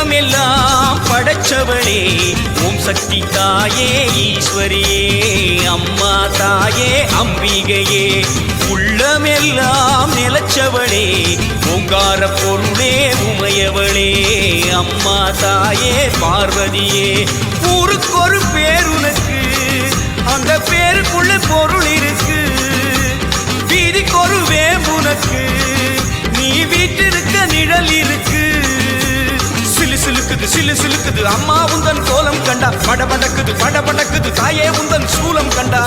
உலகமெல்லாம் படைச்சவளே ஓம் சக்தி தாயே ஈஸ்வரியே அம்மா தாயே அம்பிகையே உள்ளமெல்லாம் நிலச்சவளே ஓங்கார பொருளே உமையவளே அம்மா தாயே பார்வதியே ஊருக்கொரு பேர் உனக்கு அந்த பேருக்குள்ள பொருள் இருக்கு வீதிக்கொரு வேம்புனக்கு நீ வீட்டிருக்க நிழல் இருக்கு சிலு சிலுக்குது அம்மா உந்தன் கோலம் கண்டா படபடக்குது தாயே உந்தன் சூலம் கண்டா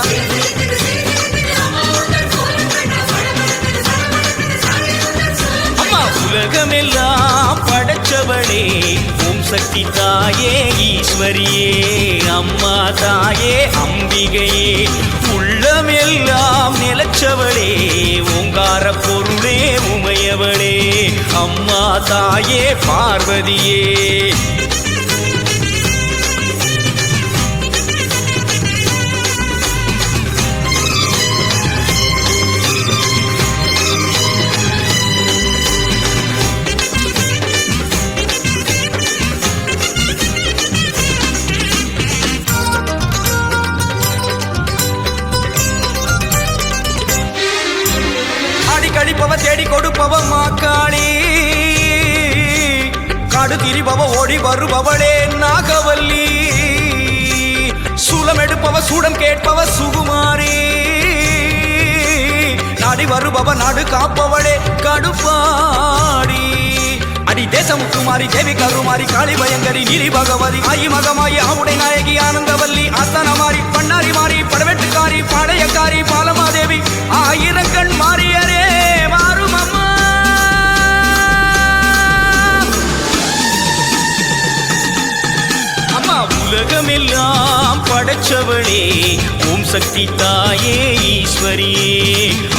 அம்மா உலகமெல்லாம் படைச்சவளே ஓம் சக்தி தாயே ஈஸ்வரியே அம்மா தாயே அம்பிகையே உள்ளமெல்லாம் நிலச்சவளே ஓங்கார பொருளே உமையவளே அம்மா தாயே பார்வதியே கடிப்பவ தேடி கொடுப்பவ மாக்காளி காடு திரிபவ ஓடி வருபவளே நாகவல்லி சூலம் எடுப்பவ சூடம் கேட்பவ சுகுமாரி நாடி வருபவ நாடு காப்பவளே கடுப்பாடி அடி தேசமுக்குமாரி தேவி கருமாரி காளி பயங்கரி நீலி பகவதி ஆயி மகமாயி ஆவுடை நாயகி ஆனந்தவல்லி அத்தனமாரி பண்ணாரி மாறி படவெட்டுக்காரி பாளையக்காரி பாலமாதேவி ஆயிரங்கண் மாறியரே மாறும் அம்மா அம்மா உலகமெல்லாம் படைச்சவளே ஓம் சக்தி தாயே ஈஸ்வரியே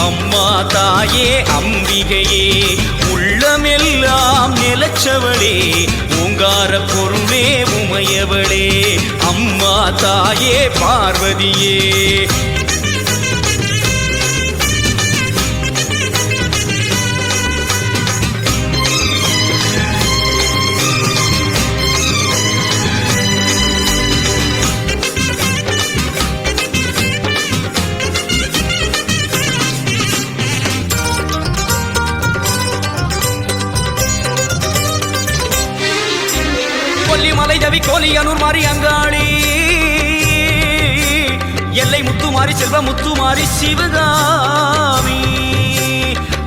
அம்மா தாயே அம்பிகையே உள்ளமெல்லாம் நிலச்சவளே ஓங்கார பொருளே உமையவளே அம்மா தாயே பார்வதியே கொல்லிமலை ஜவி கோலியனூர் மாறி அங்காளி எல்லை முத்துமாரி செல்வ முத்துமாரி சிவகாமி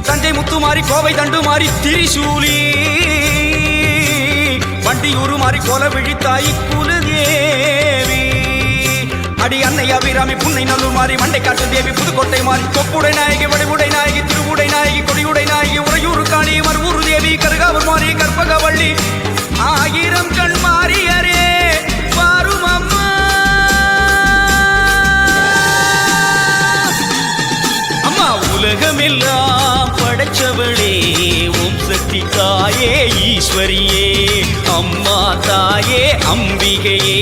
தஞ்சை முத்துமாரி கோவை தண்டுமாரி திரிசூலி வண்டியூரு மாறி கோல விழித்தாய் குலதேவி அடி அன்னை அபிராமி புன்னை நல்லூர் மாறி மண்டை காட்டு தேவி புதுக்கோட்டை மாறி கொப்புடை நாயகி வடிவுடை நாயகி திருவுடை நாயகி கொடியுடை நாயகி உறையூரு காளி மறுவூரு தேவி கருகாவூர் மாறி கற்பகவள்ளி ஆயிரம் கண் மாறியரே பாரும் அம்மா அம்மா உலகமெல்லாம் படைச்சவளே ஓம் சக்தி தாயே ஈஸ்வரியே அம்மா தாயே அம்பிகையே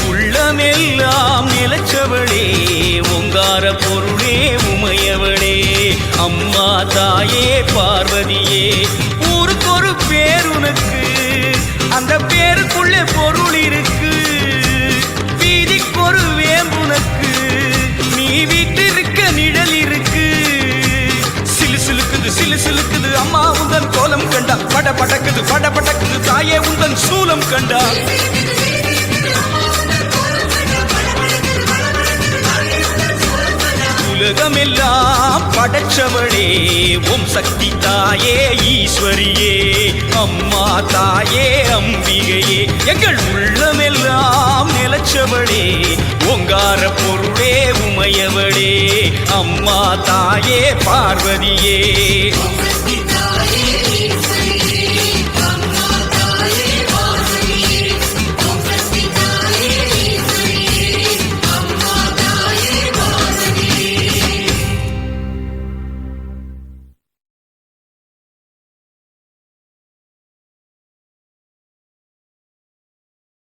உள்ளமெல்லாம் நிலச்சவளே ஓங்கார பொருளே உமையவளே அம்மா தாயே பார்வதியே ஊருக்கொரு பேர் உனக்கு அந்த பேருக்குள்ளே பொருள் இருக்கு வீதிக்கொரு வேம்புனக்கு நீ வீட்டிருக்க நிழல் இருக்கு சிலு சிலுக்குது அம்மா உந்தன் கோலம் கண்டா படபடக்குது தாயே உந்தன் சூலம் கண்டா உலகமெல்லாம் படைச்சவளே ஓம் சக்தி தாயே ஈஸ்வரியே அம்மா தாயே அம்பிகையே எங்கள் உள்ளமெல்லாம் நிலச்சவளே ஓங்கார பொருளே உமையவளே அம்மா தாயே பார்வதியே